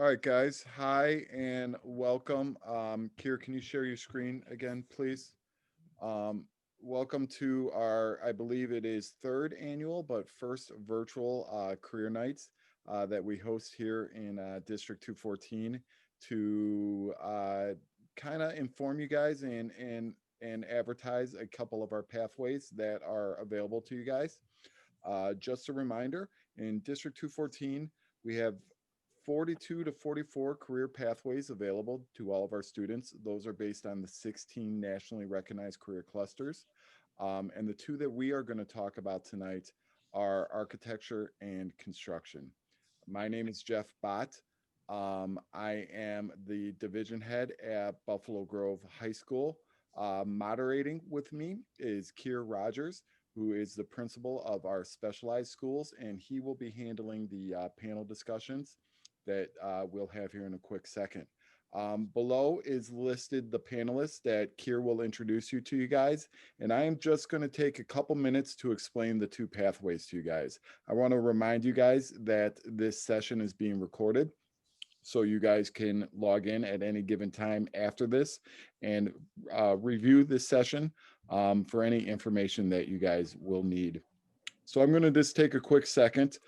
All right, guys. Hi and welcome. Kier, can you share your screen again, please? Um, Welcome to our, I believe it is third annual, but first virtual career nights that we host here in District 214 to kind of inform you guys and advertise a couple of our pathways that are available to you guys. Just a reminder, in District 214, we have 42 to 44 career pathways available to all of our students. Those are based on the 16 nationally recognized career clusters. And the two that we are going to talk about tonight are architecture and construction. My name is Jeff Bott. I am the division head at Buffalo Grove High School. Moderating with me is Kier Rogers, who is the principal of our specialized schools, and he will be handling the panel discussions that we'll have here in a quick second. Below is listed the panelists that Kier will introduce you to you guys, and I am just going to take a couple minutes to explain the two pathways to you guys. I want to remind you guys that this session is being recorded, so you guys can log in at any given time after this and review this session for any information that you guys will need. So I'm going to just take a quick second.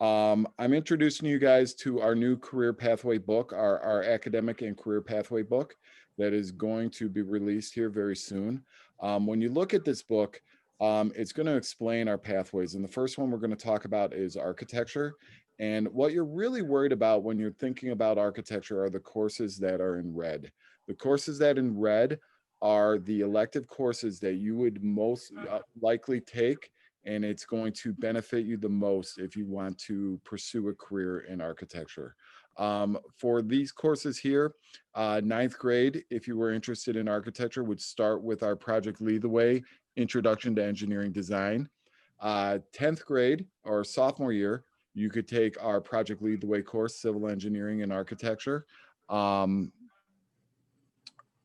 I'm introducing you guys to our new career pathway book, our academic and career pathway book that is going to be released here very soon. When you look at this book, it's going to explain our pathways. And the first one we're going to talk about is architecture. And what you're really worried about when you're thinking about architecture are the courses that are in red. The courses that in red are the elective courses that you would most likely take, and it's going to benefit you the most if you want to pursue a career in architecture. For these courses here, ninth grade, if you were interested in architecture, would start with our Project Lead the Way, Introduction to Engineering Design. 10th grade or sophomore year, you could take our Project Lead the Way course, Civil Engineering and Architecture. And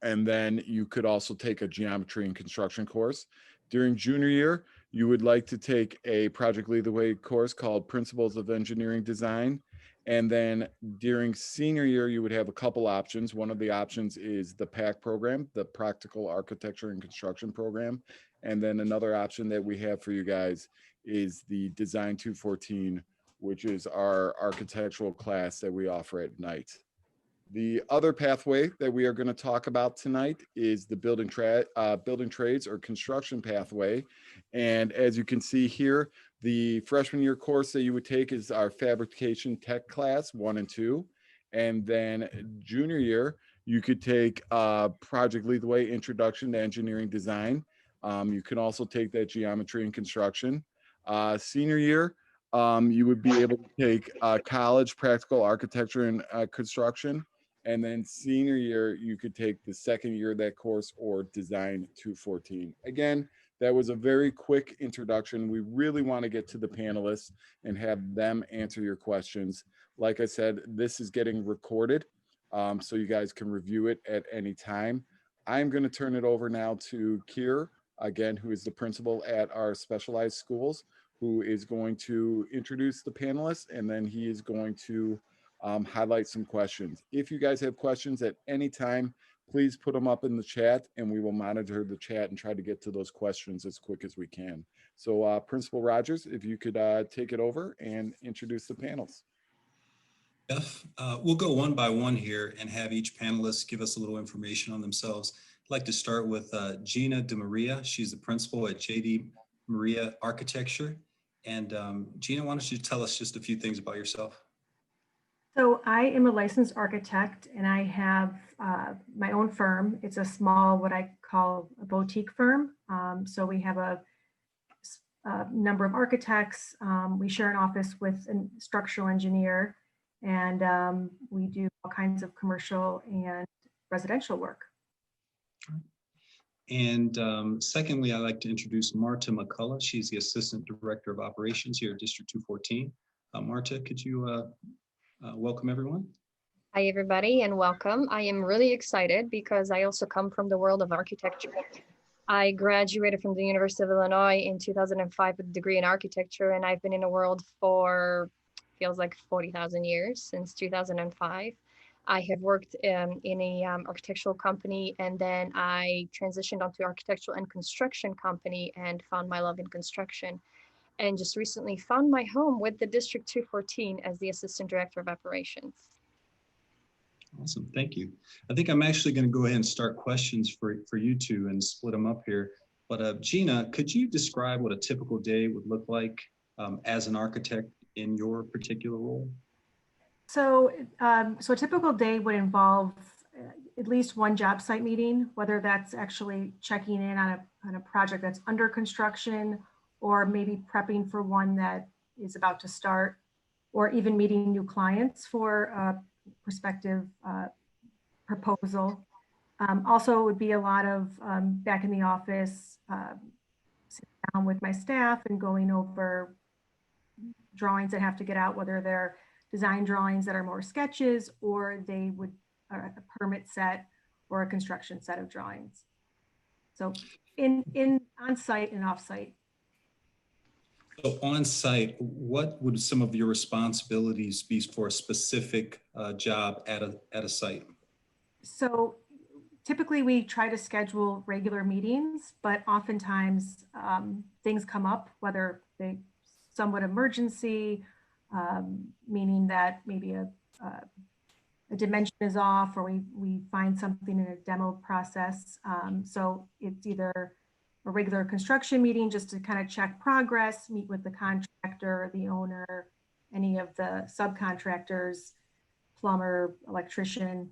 then you could also take a geometry and construction course. During junior year, you would like to take a Project Lead the Way course called Principles of Engineering Design. And then during senior year, you would have a couple options. One of the options is the PAC program, the Practical Architecture and Construction program. And then another option that we have for you guys is the Design 214, which is our architectural class that we offer at night. The other pathway that we are going to talk about tonight is the building trades or construction pathway. And as you can see here, the freshman year course that you would take is our fabrication tech class 1 and 2. And then junior year, you could take Project Lead the Way, Introduction to Engineering Design. You can also take that geometry and construction. Senior year, you would be able to take college practical architecture and construction. And then senior year, you could take the second year of that course or Design 214. Again, that was a very quick introduction. We really want to get to the panelists and have them answer your questions. Like I said, this is getting recorded, so you guys can review it at any time. I'm going to turn it over now to Kier, again, who is the principal at our specialized schools, who is going to introduce the panelists, and then he is going to highlight some questions. If you guys have questions at any time, please put them up in the chat and we will monitor the chat and try to get to those questions as quick as we can. So Principal Rogers, if you could take it over and introduce the panels. Jeff, we'll go one by one here and have each panelist give us a little information on themselves. I'd like to start with Gina DeMaria. She's the principal at JD Maria Architecture. And Gina, why don't you tell us just a few things about yourself? So I am a licensed architect and I have my own firm. It's a small, what I call a boutique firm. So we have a number of architects. We share an office with a structural engineer, and we do all kinds of commercial and residential work. And secondly, I'd like to introduce Marta McCullough. She's the Assistant Director of Operations here at District 214. Marta, could you welcome everyone? Hi, everybody, and welcome. I am really excited because I also come from the world of architecture. I graduated from the University of Illinois in 2005 with a degree in architecture, and I've been in the world for feels like 40,000 years, since 2005. I have worked in a architectural company, and then I transitioned onto architectural and construction company and found my love in construction, and just recently found my home with the District 214 as the Assistant Director of Operations. Awesome, thank you. I think I'm actually going to go ahead and start questions for you two and split them up here. But Gina, could you describe what a typical day would look like as an architect in your particular role? So, so a typical day would involve at least one job site meeting, whether that's actually checking in on a project that's under construction, or maybe prepping for one that is about to start, or even meeting new clients for a prospective proposal. Also, it would be a lot of back in the office, sitting down with my staff and going over drawings that have to get out, whether they're design drawings that are more sketches, or they would a permit set or a construction set of drawings. So in on-site and off-site. So on site, what would some of your responsibilities be for a specific job at a site? So typically we try to schedule regular meetings, but oftentimes things come up, whether they somewhat emergency, meaning that maybe a dimension is off, or we find something in a demo process. So it's either a regular construction meeting just to kind of check progress, meet with the contractor, the owner, any of the subcontractors, plumber, electrician.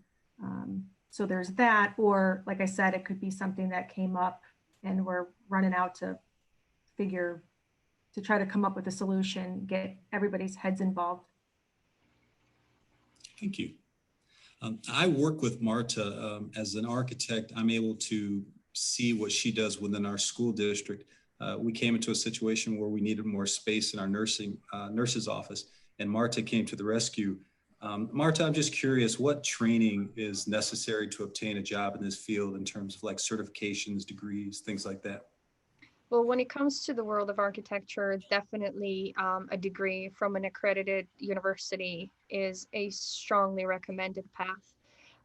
So there's that, or like I said, it could be something that came up and we're running out to try to come up with a solution, get everybody's heads involved. Thank you. I work with Marta as an architect. I'm able to see what she does within our school district. We came into a situation where we needed more space in our nurse's office, and Marta came to the rescue. Marta, I'm just curious, what training is necessary to obtain a job in this field in terms of like certifications, degrees, things like that? Well, when it comes to the world of architecture, definitely a degree from an accredited university is a strongly recommended path.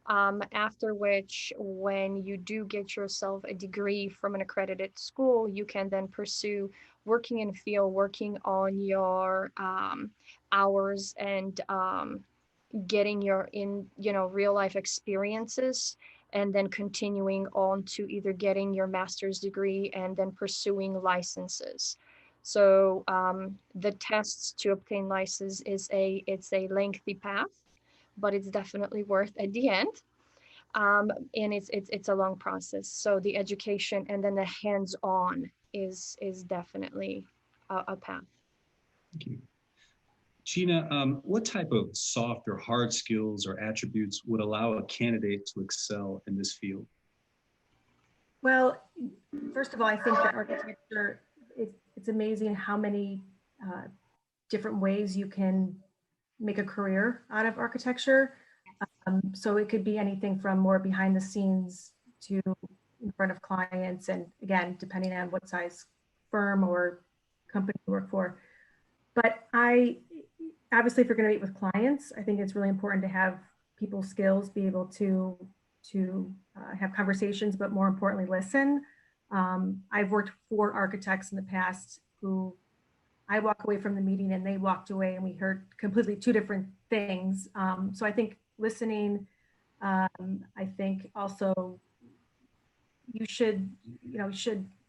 After which, when you do get yourself a degree from an accredited school, you can then pursue working in field, working on your hours, and getting your real life experiences, and then continuing on to either getting your master's degree and then pursuing licenses. So the tests to obtain license it's a lengthy path, but it's definitely worth at the end. And it's a long process. So the education and then the hands-on is definitely a path. Thank you. Gina, what type of soft or hard skills or attributes would allow a candidate to excel in this field? Well, first of all, I think that architecture, it's amazing how many different ways you can make a career out of architecture. So it could be anything from more behind the scenes to in front of clients. And again, depending on what size firm or company you work for. But obviously, if you're going to meet with clients, I think it's really important to have people skills, be able to have conversations, but more importantly, listen. I've worked for architects in the past who I walk away from the meeting and they walked away and we heard completely two different things. So I think listening, I think also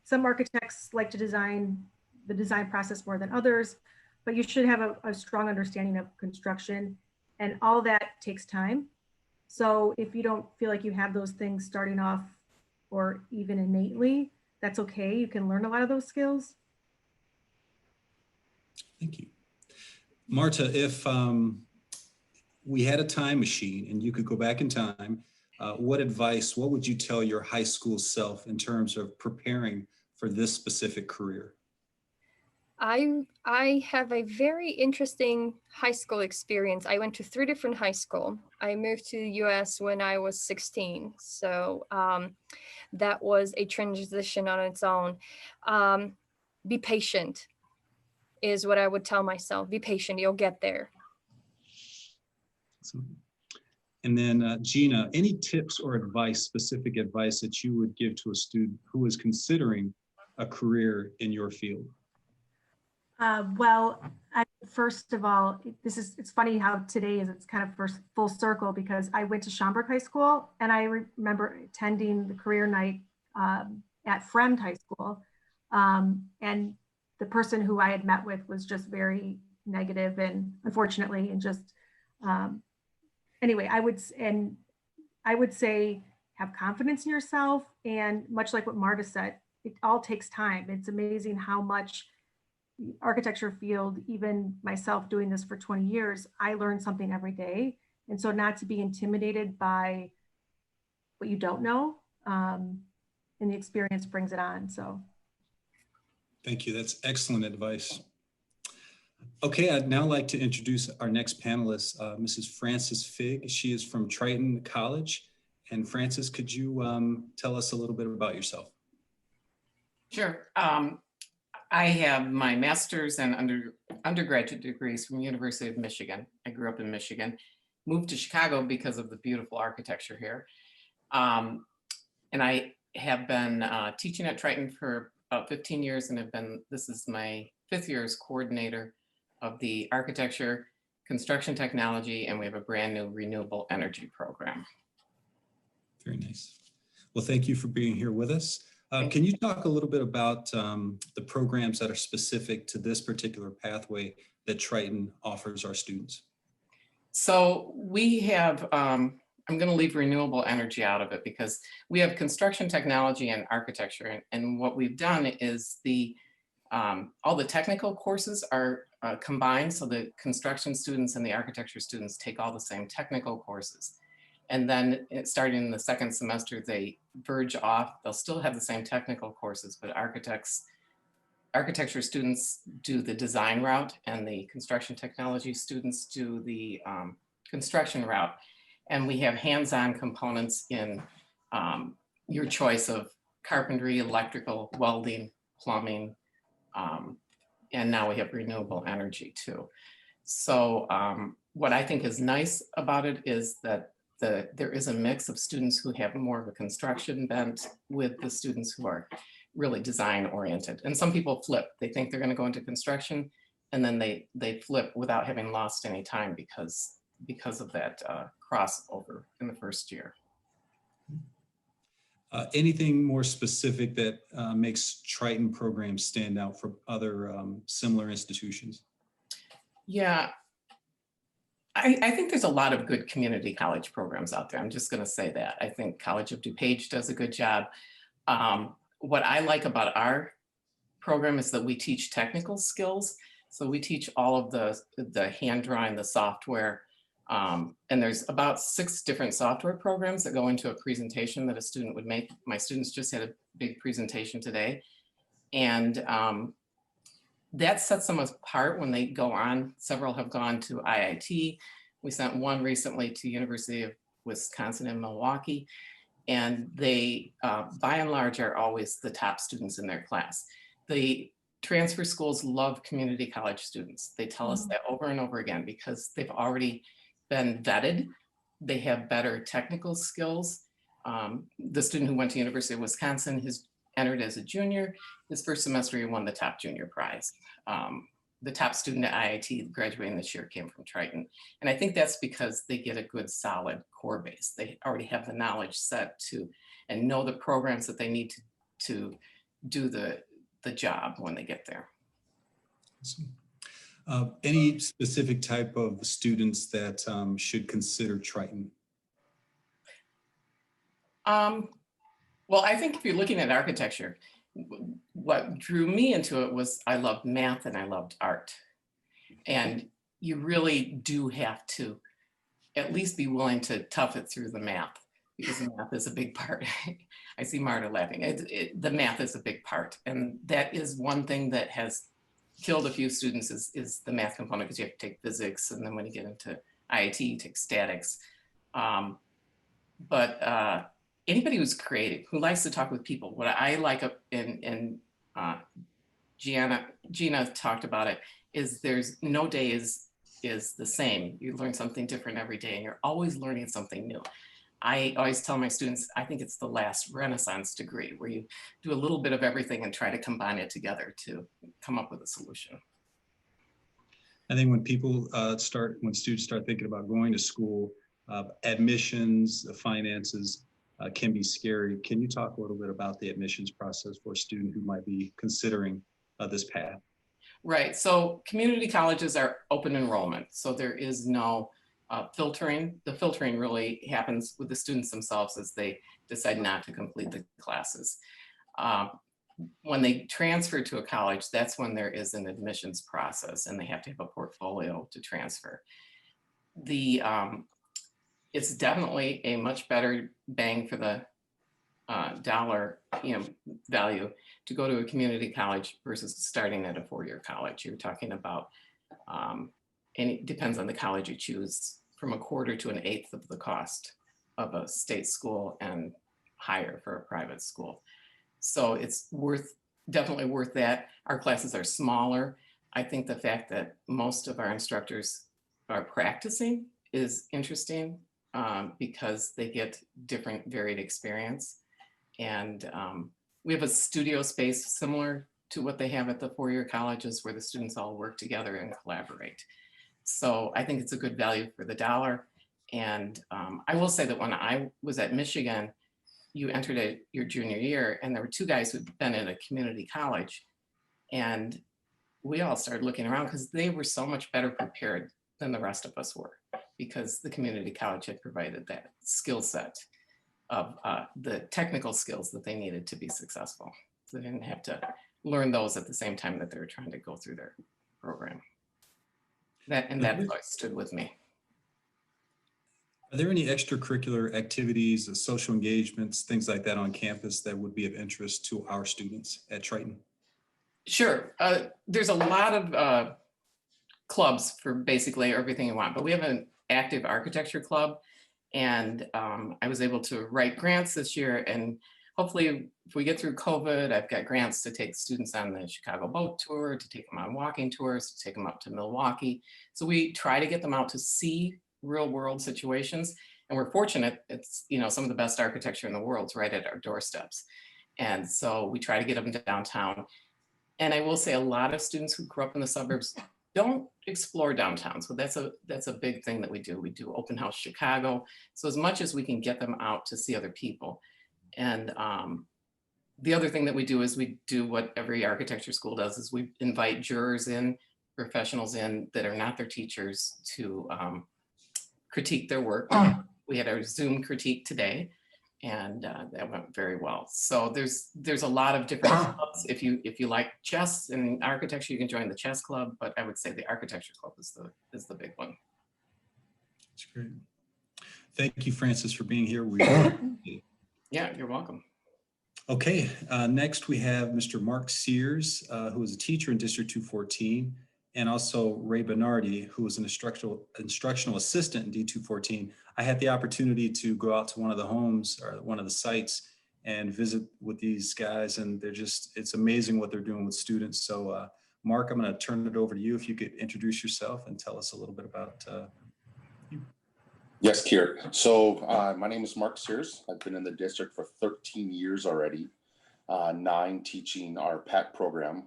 some architects like to design the design process more than others, but you should have a strong understanding of construction, and all that takes time. So if you don't feel like you have those things starting off or even innately, that's okay. You can learn a lot of those skills. Thank you. Marta, if we had a time machine and you could go back in time, what would you tell your high school self in terms of preparing for this specific career? I have a very interesting high school experience. I went to 3 different high schools. I moved to the US when I was 16. So that was a transition on its own. Be patient is what I would tell myself. Be patient, you'll get there. Awesome. And then Gina, any tips or advice, specific advice that you would give to a student who is considering a career in your field? Well, first of all, it's funny how today it's kind of first full circle, because I went to Schaumburg High School, and I remember attending the career night at Fremd High School. And the person who I had met with was just very negative, and unfortunately, and just, anyway, I would say have confidence in yourself. And much like what Marta said, it all takes time. It's amazing how much the architecture field, even myself doing this for 20 years, I learn something every day. And so not to be intimidated by what you don't know, and the experience brings it on, so. Thank you, that's excellent advice. Okay, I'd now like to introduce our next panelist, Mrs. Frances Figg. She is from Triton College. And Frances, could you tell us a little bit about yourself? Sure. I have my master's and undergraduate degrees from University of Michigan. I grew up in Michigan, moved to Chicago because of the beautiful architecture here. And I have been teaching at Triton for about 15 years, and this is my 5th year as coordinator of the architecture, construction technology, and we have a brand new renewable energy program. Very nice. Well, thank you for being here with us. Can you talk a little bit about the programs that are specific to this particular pathway that Triton offers our students? So we have, I'm going to leave renewable energy out of it because we have construction technology and architecture. And what we've done is all the technical courses are combined. So the construction students and the architecture students take all the same technical courses. And then starting in the 2nd semester, they verge off. They'll still have the same technical courses, but architecture students do the design route, and the construction technology students do the construction route. And we have hands-on components in your choice of carpentry, electrical, welding, plumbing, and now we have renewable energy too. So what I think is nice about it is that there is a mix of students who have more of a construction bent with the students who are really design oriented. And some people flip. They think they're going to go into construction, and then they flip without having lost any time because of that crossover in the 1st year. Anything more specific that makes Triton programs stand out from other similar institutions? Yeah. I think there's a lot of good community college programs out there. I'm just going to say that. I think College of DuPage does a good job. What I like about our program is that we teach technical skills. So we teach all of the hand drawing, the software, and there's about 6 different software programs that go into a presentation that a student would make. My students just had a big presentation today, and that sets them apart when they go on. Several have gone to IIT. We sent one recently to University of Wisconsin in Milwaukee, and they, by and large, are always the top students in their class. The transfer schools love community college students. They tell us that over and over again because they've already been vetted. They have better technical skills. The student who went to University of Wisconsin has entered as a junior. His 1st semester, he won the top junior prize. The top student at IIT graduating this year came from Triton. And I think that's because they get a good solid core base. They already have the knowledge set and know the programs that they need to do the job when they get there. Awesome. Any specific type of students that should consider Triton? Well, I think if you're looking at architecture, what drew me into it was I loved math and I loved art. And you really do have to at least be willing to tough it through the math, because the math is a big part. I see Marta laughing. The math is a big part. And that is one thing that has killed a few students is the math component, because you have to take physics. And then when you get into IIT, you take statics. Anybody who's creative, who likes to talk with people, what I like, and Gina talked about it, is there's no day is is the same. You learn something different every day, and you're always learning something new. I always tell my students, I think it's the last Renaissance degree where you do a little bit of everything and try to combine it together to come up with a solution. I think when when students start thinking about going to school, admissions, the finances can be scary. Can you talk a little bit about the admissions process for a student who might be considering this path? Right, so community colleges are open enrollment, so there is no filtering. The filtering really happens with the students themselves as they decide not to complete the classes. When they transfer to a college, that's when there is an admissions process and they have to have a portfolio to transfer. It's definitely a much better bang for the dollar value to go to a community college versus starting at a four-year college. You're talking about, and it depends on the college you choose, from a quarter to an eighth of the cost of a state school and higher for a private school. So it's definitely worth that. Our classes are smaller. I think the fact that most of our instructors are practicing is interesting because they get different varied experience. And we have a studio space similar to what they have at the four-year colleges where the students all work together and collaborate. So I think it's a good value for the dollar. And I will say that when I was at Michigan, you entered at your junior year and there were two guys who'd been in a community college. And we all started looking around because they were so much better prepared than the rest of us were, because the community college had provided that skill set of the technical skills that they needed to be successful. So they didn't have to learn those at the same time that they were trying to go through their program. That always stood with me. Are there any extracurricular activities, social engagements, things like that on campus that would be of interest to our students at Triton? Sure. There's a lot of clubs for basically everything you want, but we have an active architecture club. And I was able to write grants this year, and hopefully if we get through COVID, I've got grants to take students on the Chicago boat tour, to take them on walking tours, to take them up to Milwaukee. So we try to get them out to see real world situations. And we're fortunate, it's some of the best architecture in the world's right at our doorsteps. And so we try to get them downtown. And I will say a lot of students who grew up in the suburbs don't explore downtown. So that's a big thing that we do. We do open house Chicago. So as much as we can get them out to see other people. And the other thing that we do is we do what every architecture school does, is we invite jurors in, professionals in that are not their teachers to critique their work. We had our Zoom critique today, and that went very well. So there's a lot of different clubs. If you like chess and architecture, you can join the chess club, but I would say the architecture club is the big one. That's great. Thank you, Francis, for being here. Yeah, you're welcome. Okay, next we have Mr. Mark Sears, who is a teacher in District 214, and also Ray Bernardi, who is an instructional assistant in D214. I had the opportunity to go out to one of the homes or one of the sites and visit with these guys, and it's amazing what they're doing with students. So Mark, I'm going to turn it over to you if you could introduce yourself and tell us a little bit about you. Yes, Kier. So my name is Mark Sears. I've been in the district for 13 years already, 9 teaching our PAC program,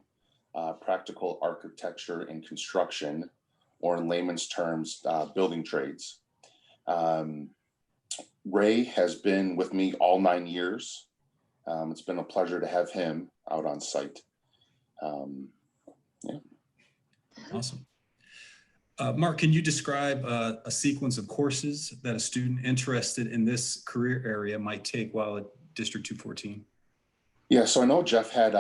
Practical Architecture and Construction, or in layman's terms, building trades. Ray has been with me all 9 years. It's been a pleasure to have him out on site. Yeah. Awesome. Mark, can you describe a sequence of courses that a student interested in this career area might take while at District 214? Yeah, so I know Jeff had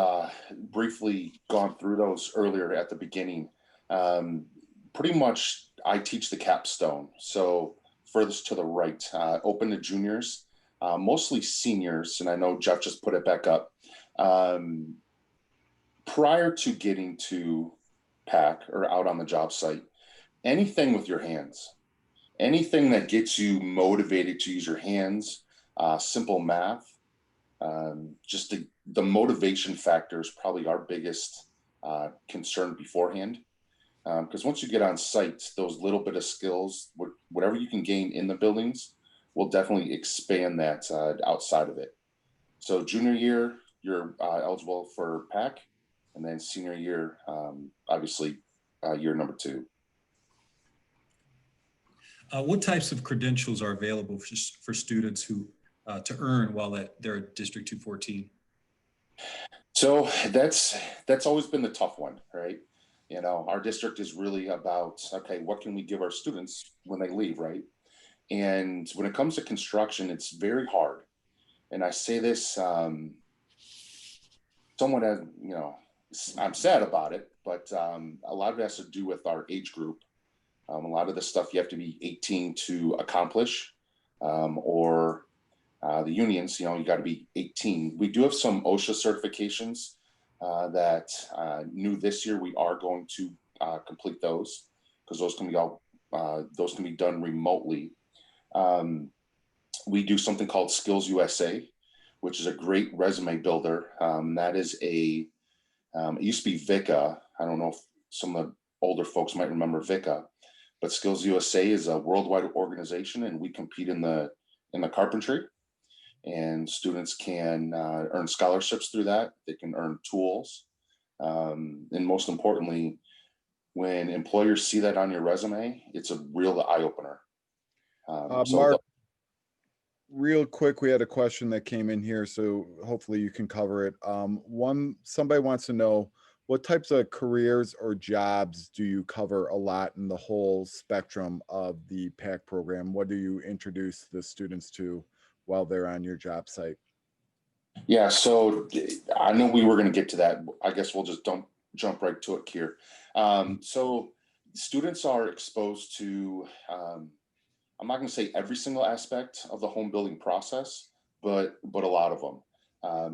briefly gone through those earlier at the beginning. Pretty much, I teach the capstone. So furthest to the right, open to juniors, mostly seniors, and I know Jeff just put it back up. Prior to getting to PAC or out on the job site, anything with your hands, anything that gets you motivated to use your hands, simple math, just the motivation factor is probably our biggest concern beforehand. Because once you get on site, those little bit of skills, whatever you can gain in the buildings, will definitely expand that outside of it. So junior year, you're eligible for PAC, and then senior year, obviously, year number 2. What types of credentials are available for students who to earn while they're at District 214? So that's always been the tough one, right? You know, our district is really about, okay, what can we give our students when they leave, right? And when it comes to construction, it's very hard. And I say this somewhat as, you know, I'm sad about it, but a lot of it has to do with our age group. A lot of the stuff you have to be 18 to accomplish, or the unions, you know, you got to be 18. We do have some OSHA certifications that new this year. We are going to complete those, because those can be done remotely. We do something called Skills USA, which is a great resume builder. That is it used to be VICA. I don't know if some of the older folks might remember VICA, but Skills USA is a worldwide organization, and we compete in the carpentry. And students can earn scholarships through that. They can earn tools. And most importantly, when employers see that on your resume, it's a real eye-opener. Mark, real quick, we had a question that came in here, so hopefully you can cover it. Somebody wants to know, what types of careers or jobs do you cover a lot in the whole spectrum of the PAC program? What do you introduce the students to while they're on your job site? Yeah, so I know we were going to get to that. I guess we'll just jump right to it here. So students are exposed to, I'm not going to say every single aspect of the home building process, but a lot of them.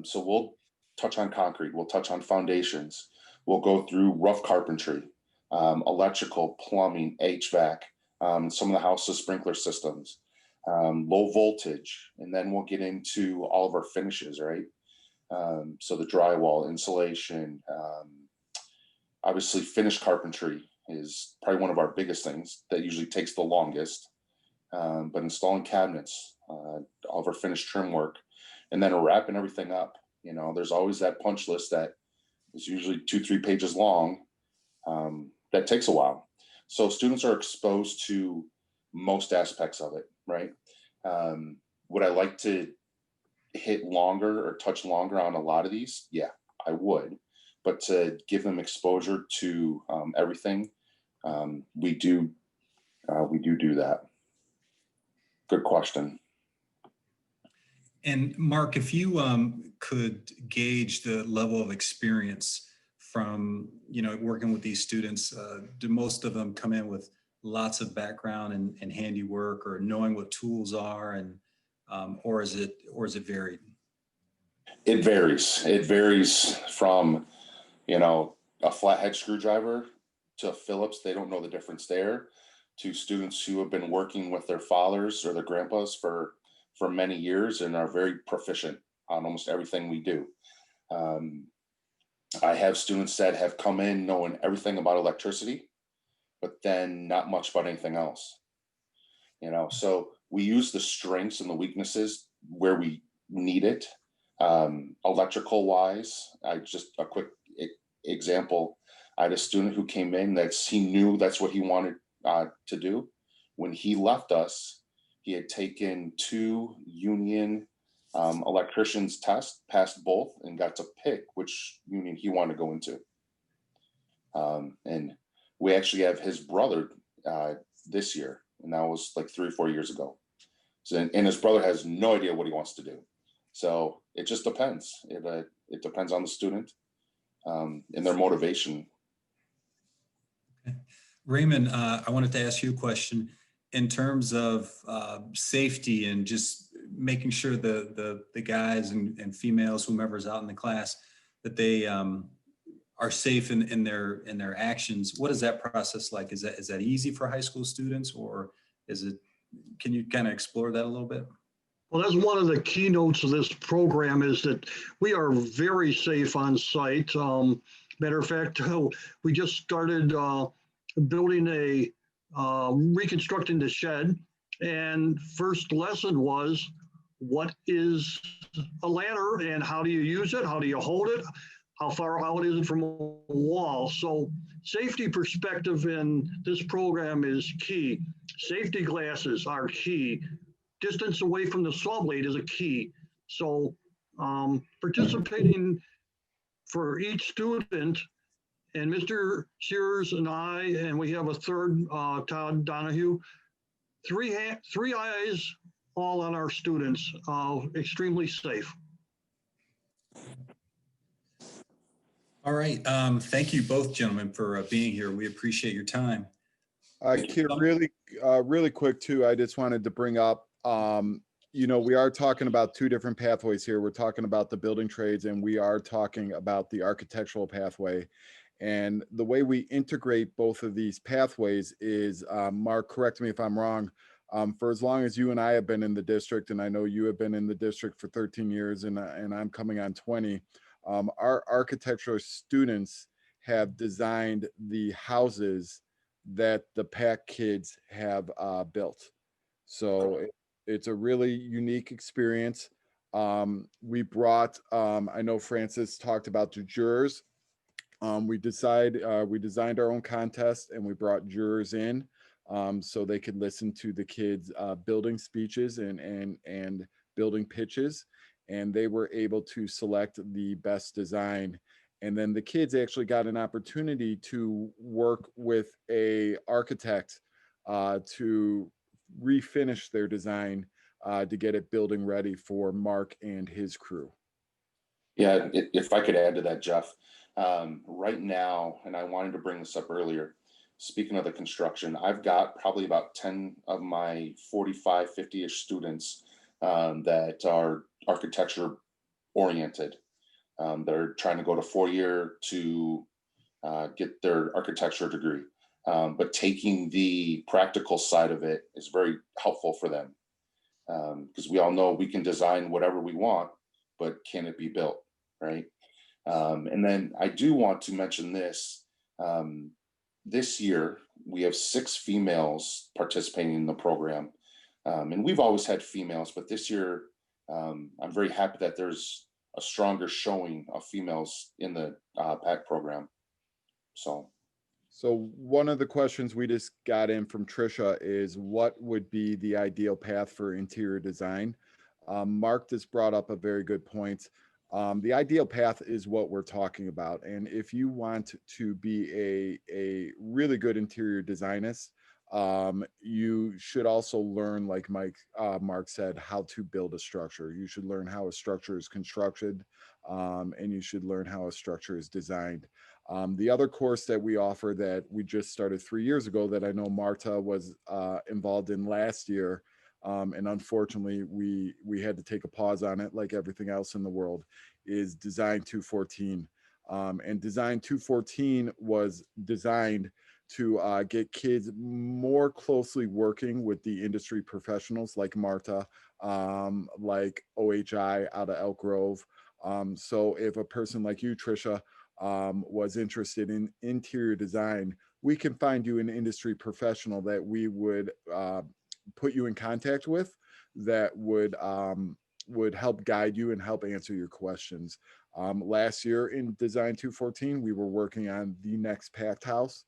So we'll touch on concrete, we'll touch on foundations, we'll go through rough carpentry, electrical, plumbing, HVAC, some of the house's sprinkler systems, low voltage, and then we'll get into all of our finishes, right? So the drywall, insulation, obviously finished carpentry is probably one of our biggest things that usually takes the longest, but installing cabinets, all of our finished trim work, and then wrapping everything up. You know, there's always that punch list that is usually 2-3 pages long. That takes a while. So students are exposed to most aspects of it, right? Would I like to hit longer or touch longer on a lot of these? Yeah, I would. But to give them exposure to everything, we do that. Good question. And Mark, if you could gauge the level of experience from, you know, working with these students, do most of them come in with lots of background in handiwork or knowing what tools are, and or is it varied? It varies. It varies from, you know, a flathead screwdriver to a Phillips. They don't know the difference there, to students who have been working with their fathers or their grandpas for many years and are very proficient on almost everything we do. I have students that have come in knowing everything about electricity, but then not much about anything else. You know, so we use the strengths and the weaknesses where we need it. Electrical wise, just a quick example. I had a student who came in he knew that's what he wanted to do. When he left us, he had taken 2 union electricians tests, passed both, and got to pick which union he wanted to go into. And we actually have his brother this year, and that was like 3 or 4 years ago. So, and his brother has no idea what he wants to do. So it just depends. It depends on the student and their motivation. Okay. Raymond, I wanted to ask you a question in terms of safety and just making sure the guys and females, whomever's out in the class, that they are safe in their actions. What is that process like? Is that easy for high school students, or can you kind of explore that a little bit? Well, that's one of the keynotes of this program, is that we are very safe on site. Matter of fact, we just started building reconstructing the shed. And first lesson was, what is a ladder and how do you use it? How do you hold it? How far out is it from a wall? So safety perspective in this program is key. Safety glasses are key. Distance away from the saw blade is a key. So participating for each student, and Mr. Sears and I, and we have a third, Todd Donahue, three eyes all on our students, extremely safe. All right. Thank you both, gentlemen, for being here. We appreciate your time. Kier, really quick too, I just wanted to bring up, you know, we are talking about two different pathways here. We're talking about the building trades and we are talking about the architectural pathway. And the way we integrate both of these pathways is, Mark, correct me if I'm wrong, for as long as you and I have been in the district, and I know you have been in the district for 13 years and I'm coming on 20, our architectural students have designed the houses that the PAC kids have built. So it's a really unique experience. We brought, I know Francis talked about the jurors. We designed our own contest and we brought jurors in so they could listen to the kids building speeches and building pitches, and they were able to select the best design. And then the kids actually got an opportunity to work with a architect to refinish their design to get it building ready for Mark and his crew. Yeah, if I could add to that, Jeff, right now, and I wanted to bring this up earlier, speaking of the construction, I've got probably about 10 of my 45, 50-ish students that are architecture oriented. They're trying to go to 4-year to get their architecture degree. But taking the practical side of it is very helpful for them. Because we all know we can design whatever we want, but can it be built, right? And then I do want to mention this. This year, we have 6 females participating in the program. And we've always had females, but this year, I'm very happy that there's a stronger showing of females in the PAC program. So one of the questions we just got in from Trisha is, what would be the ideal path for interior design? Mark just brought up a very good point. The ideal path is what we're talking about. And if you want to be a really good interior designist, you should also learn, like Mark said, how to build a structure. You should learn how a structure is constructed, and you should learn how a structure is designed. The other course that we offer that we just started 3 years ago that I know Marta was involved in last year, and unfortunately we had to take a pause on it like everything else in the world, is Design 214. And Design 214 was designed to get kids more closely working with the industry professionals like Marta, like OHI out of Elk Grove. So if a person like you, Trisha, was interested in interior design, we can find you an industry professional that we would put you in contact with that would help guide you and help answer your questions. Last year in Design 214, we were working on the next packed house.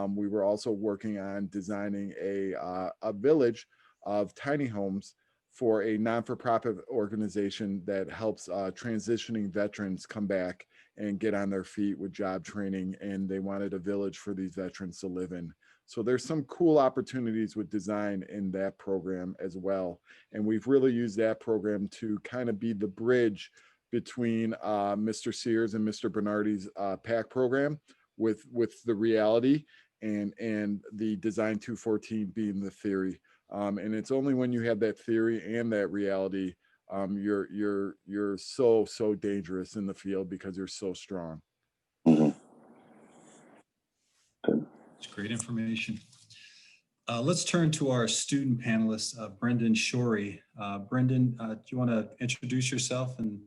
We were also working on designing a village of tiny homes for a non-for-profit organization that helps transitioning veterans come back and get on their feet with job training, and they wanted a village for these veterans to live in. So there's some cool opportunities with design in that program as well. And we've really used that program to kind of be the bridge between Mr. Sears and Mr. Bernardi's PAC program with the reality, and the Design 214 being the theory. And it's only when you have that theory and that reality, you're so dangerous in the field because you're so strong. mhm. It's great information. Let's turn to our student panelist, Brendan Shorey. Brendan, do you want to introduce yourself and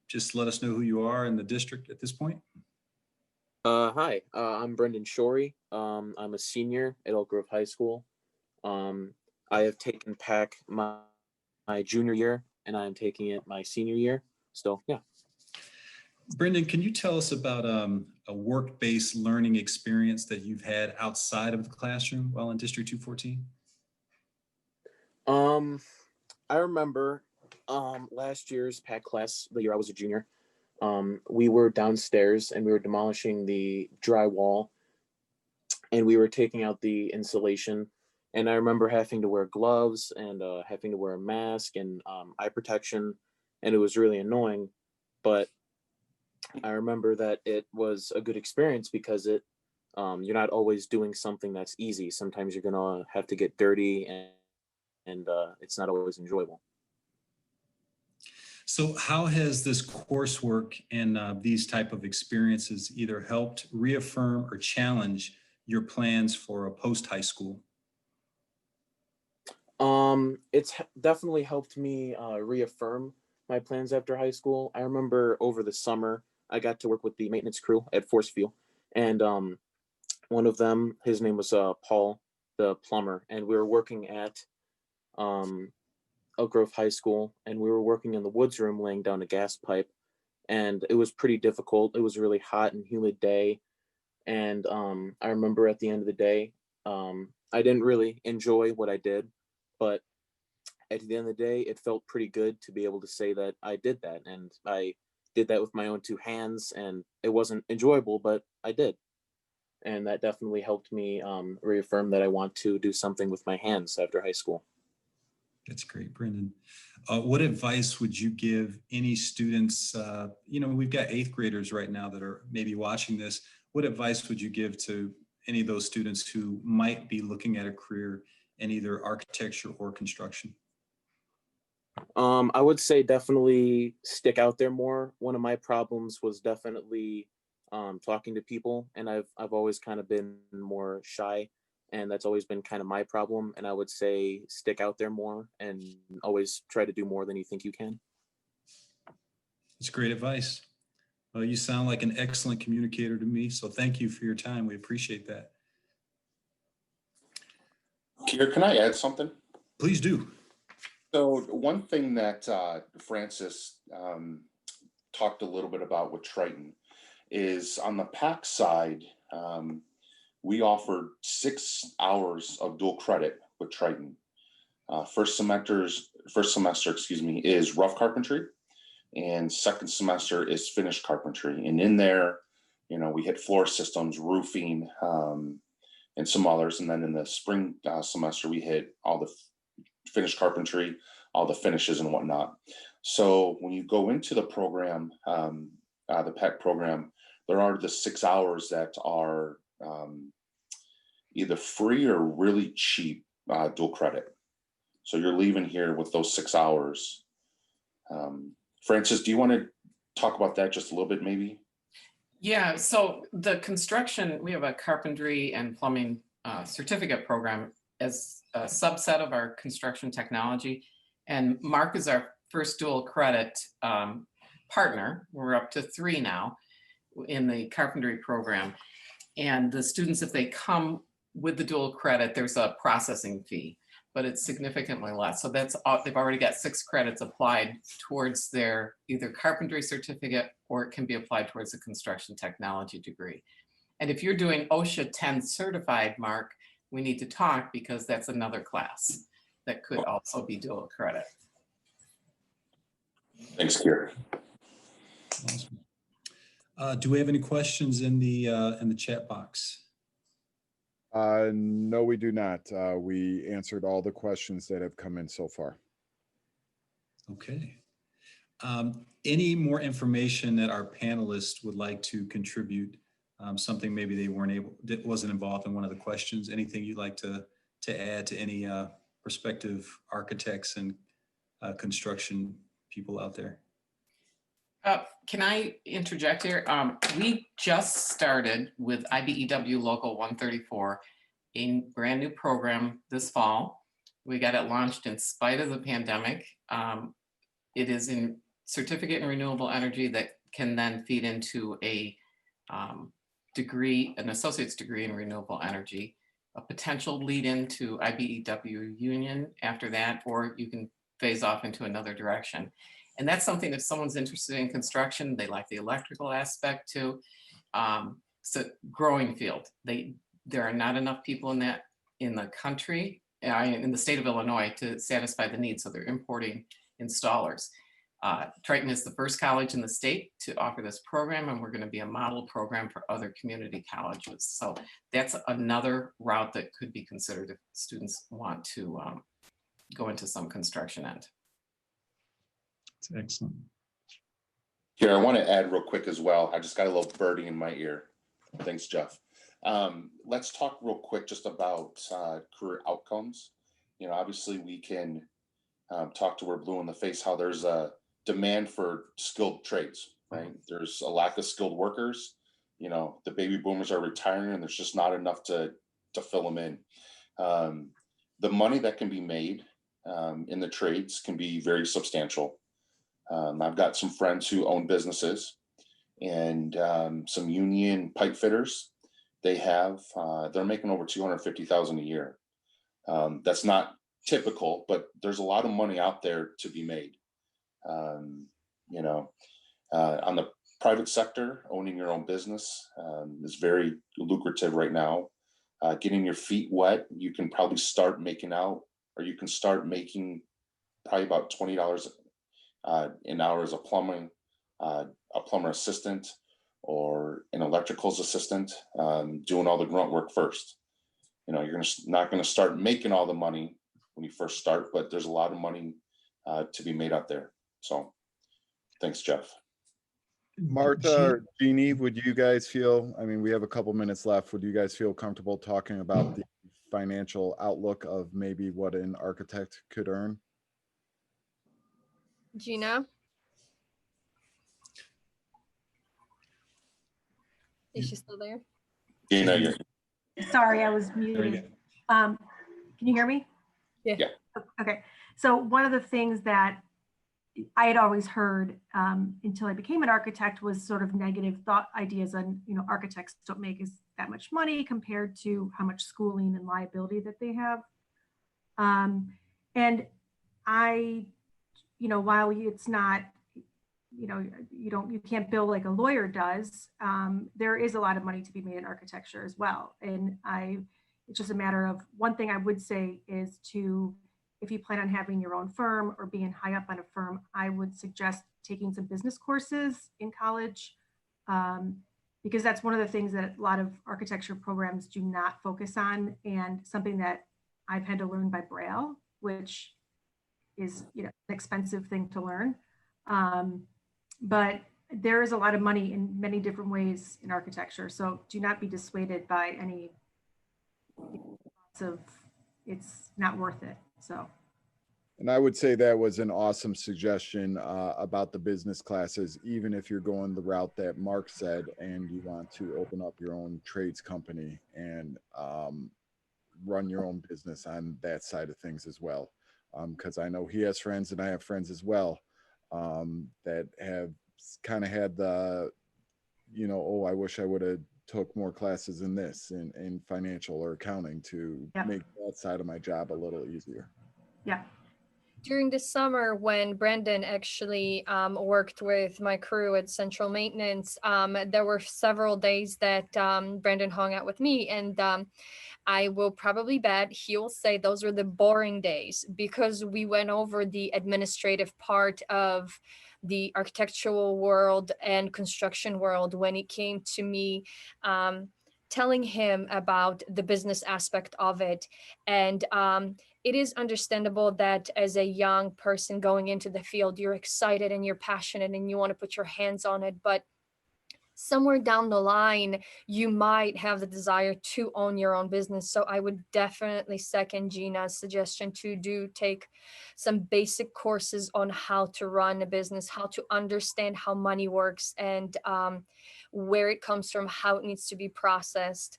just let us know who you are in the district at this point? Hi, I'm Brendan Shorey. I'm a senior at Elk Grove High School. Um, I have taken PAC my junior year, and I'm taking it my senior year. So, yeah. Brendan, can you tell us about a work-based learning experience that you've had outside of the classroom while in District 214? I remember last year's PAC class, the year I was a junior. We were downstairs and we were demolishing the drywall, and we were taking out the insulation. And I remember having to wear gloves and having to wear a mask and eye protection, and it was really annoying. But I remember that it was a good experience because you're not always doing something that's easy. Sometimes you're gonna have to get dirty, and it's not always enjoyable. So how has this coursework and these type of experiences either helped reaffirm or challenge your plans for a post-high school? It's definitely helped me reaffirm my plans after high school. I remember over the summer, I got to work with the maintenance crew at Force Fuel, and one of them, his name was Paul, the plumber, and we were working at Elk Grove High School, and we were working in the woods room laying down a gas pipe, and it was pretty difficult. It was a really hot and humid day, and I remember at the end of the day, I didn't really enjoy what I did, but at the end of the day, it felt pretty good to be able to say that I did that, and I did that with my own two hands, and it wasn't enjoyable, but I did. And that definitely helped me reaffirm that I want to do something with my hands after high school. That's great, Brendan. What advice would you give any students? We've got eighth graders right now that are maybe watching this. What advice would you give to any of those students who might be looking at a career in either architecture or construction? I would say definitely stick out there more. One of my problems was definitely talking to people, and I've always kind of been more shy, and that's always been kind of my problem. And I would say stick out there more and always try to do more than you think you can. That's great advice. Well, you sound like an excellent communicator to me, so thank you for your time. We appreciate that. Kier, can I add something? Please do. So one thing that Francis talked a little bit about with Triton is on the PAC side, we offered 6 hours of dual credit with Triton. First semester, is rough carpentry, and second semester is finished carpentry. And in there, we hit floor systems, roofing, and some others. And then in the spring semester, we hit all the finished carpentry, all the finishes and whatnot. So when you go into the program, the PAC program, there are the 6 hours that are either free or really cheap dual credit. So you're leaving here with those 6 hours. Francis, do you want to talk about that just a little bit, maybe? Yeah, so the construction, we have a carpentry and plumbing certificate program as a subset of our construction technology. And Mark is our first dual credit partner. We're up to 3 now in the carpentry program. And the students, if they come with the dual credit, there's a processing fee, but it's significantly less. So that's they've already got 6 credits applied towards their either carpentry certificate, or it can be applied towards a construction technology degree. And if you're doing OSHA 10 certified, Mark, we need to talk, because that's another class that could also be dual credit. Thanks, Kier. Awesome. Do we have any questions in the chat box? No, we do not. We answered all the questions that have come in so far. Okay. Any more information that our panelists would like to contribute? Something maybe they wasn't involved in one of the questions. Anything you'd like to add to any prospective architects and construction people out there? Can I interject here? We just started with IBEW Local 134, a brand new program this fall. We got it launched in spite of the pandemic. It is in certificate in renewable energy that can then feed into a degree, an associate's degree in renewable energy, a potential lead into IBEW union after that, or you can phase off into another direction. And that's something if someone's interested in construction, they like the electrical aspect too. It's a growing field. There are not enough people in the country, in the state of Illinois, to satisfy the needs. So they're importing installers. Triton is the first college in the state to offer this program, and we're going to be a model program for other community colleges. So that's another route that could be considered if students want to go into some construction end. It's excellent. Here, I want to add real quick as well. I just got a little birdie in my ear. Thanks, Jeff. Let's talk real quick just about career outcomes. You know, obviously we can talk to we're blue in the face how there's a demand for skilled trades, right? There's a lack of skilled workers. You know, the baby boomers are retiring and there's just not enough to fill them in. The money that can be made in the trades can be very substantial. I've got some friends who own businesses and some union pipe fitters. They're making over $250,000 a year. That's not typical, but there's a lot of money out there to be made. You know, on the private sector, owning your own business is very lucrative right now. Getting your feet wet, you can probably start making probably about $20 an hour as a plumber assistant or an electricals assistant, doing all the grunt work first. You know, you're not going to start making all the money when you first start, but there's a lot of money to be made out there. So thanks, Jeff. Martha or Jeannie, would you guys feel, I mean, we have a couple minutes left. Would you guys feel comfortable talking about the financial outlook of maybe what an architect could earn? Gina? Is she still there? Gina, you're Sorry, I was There you muted. go. Can you hear me? Yeah. Yeah. Okay. So one of the things that I had always heard until I became an architect was sort of negative thought ideas on, you know, architects don't make that much money compared to how much schooling and liability that they have. And I, you know, while it's not, you know, you can't bill like a lawyer does, there is a lot of money to be made in architecture as well. And it's just a matter of, one thing I would say is if you plan on having your own firm or being high up on a firm, I would suggest taking some business courses in college, because that's one of the things that a lot of architecture programs do not focus on, and something that I've had to learn by Braille, which is, you know, an expensive thing to learn. But there is a lot of money in many different ways in architecture. So do not be dissuaded by any thoughts of it's not worth it. So. And I would say that was an awesome suggestion about the business classes, even if you're going the route that Mark said and you want to open up your own trades company and run your own business on that side of things as well. Because I know he has friends and I have friends as well that have kind of had the, you know, oh, I wish I would have took more classes in this, in financial or accounting to make that side of my job a little easier. Yeah. During the summer, when Brendan actually worked with my crew at Central Maintenance, there were several days that Brendan hung out with me, and I will probably bet he'll say those were the boring days, because we went over the administrative part of the architectural world and construction world when it came to me telling him about the business aspect of it. And it is understandable that as a young person going into the field, you're excited and you're passionate and you want to put your hands on it. But somewhere down the line, you might have the desire to own your own business. So I would definitely second Gina's suggestion to take some basic courses on how to run a business, how to understand how money works, and where it comes from, how it needs to be processed.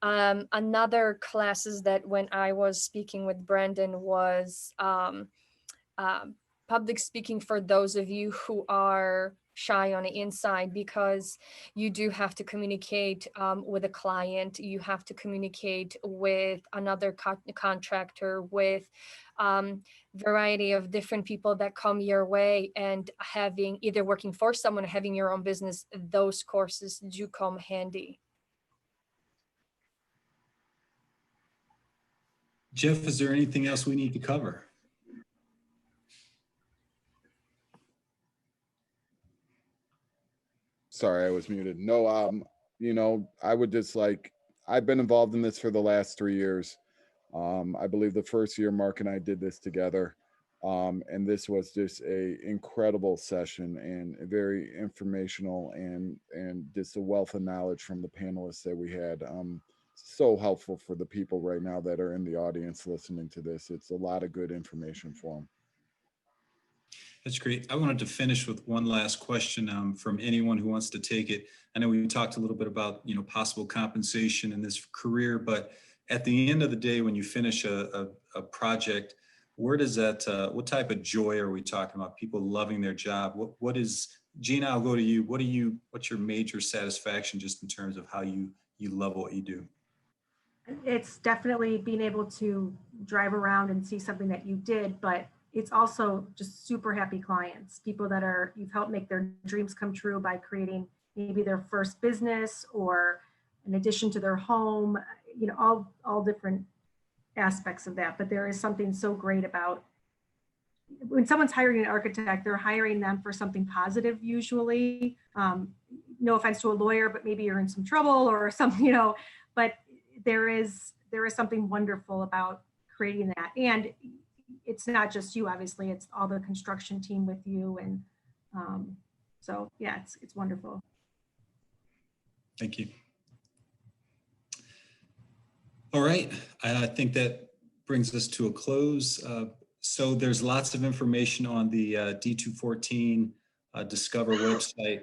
Another classes that when I was speaking with Brendan was public speaking for those of you who are shy on the inside, because you do have to communicate with a client, you have to communicate with another contractor, with variety of different people that come your way, and having either working for someone or having your own business, those courses do come handy. Jeff, is there anything else we need to cover? Sorry, I was muted. No, you know, I would just like, I've been involved in this for the last 3 years. I believe the first year Mark and I did this together. And this was just a incredible session and very informational, and just a wealth of knowledge from the panelists that we had. So helpful for the people right now that are in the audience listening to this. It's a lot of good information for them. That's great. I wanted to finish with one last question from anyone who wants to take it. I know we talked a little bit about, you know, possible compensation in this career, but at the end of the day, when you finish a project, where does that, what type of joy are we talking about? People loving their job. What is, Gina, I'll go to you. What's your major satisfaction just in terms of how you love what you do? It's definitely being able to drive around and see something that you did, but it's also just super happy clients, people that are, you've helped make their dreams come true by creating maybe their first business or an addition to their home, you know, all different aspects of that. But there is something so great about when someone's hiring an architect, they're hiring them for something positive usually. No offense to a lawyer, but maybe you're in some trouble or something, you know, but there is something wonderful about creating that. And it's not just you, obviously, it's all the construction team with you. And so, yeah, it's wonderful. Thank you. All right, I think that brings us to a close. So there's lots of information on the D214 Discover website.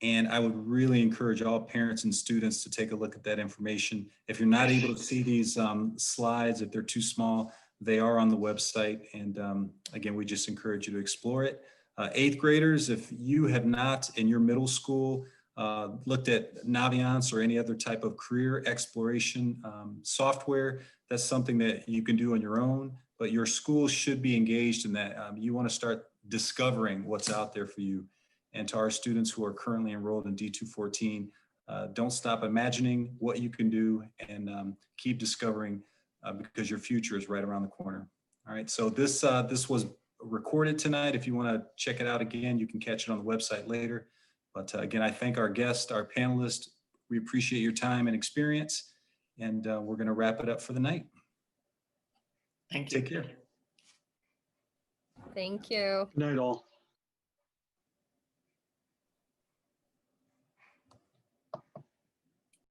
And I would really encourage all parents and students to take a look at that information. If you're not able to see these slides, if they're too small, they are on the website. And again, we just encourage you to explore it. 8th graders, if you have not in your middle school looked at Naviance or any other type of career exploration software, that's something that you can do on your own, but your school should be engaged in that. You want to start discovering what's out there for you. And to our students who are currently enrolled in D214, don't stop imagining what you can do, and keep discovering because your future is right around the corner. All right, so this was recorded tonight. If you want to check it out again, you can catch it on the website later. But again, I thank our guest, our panelists. We appreciate your time and experience, and we're going to wrap it up for the night. Thank you. Take care. Thank you. Good night, all.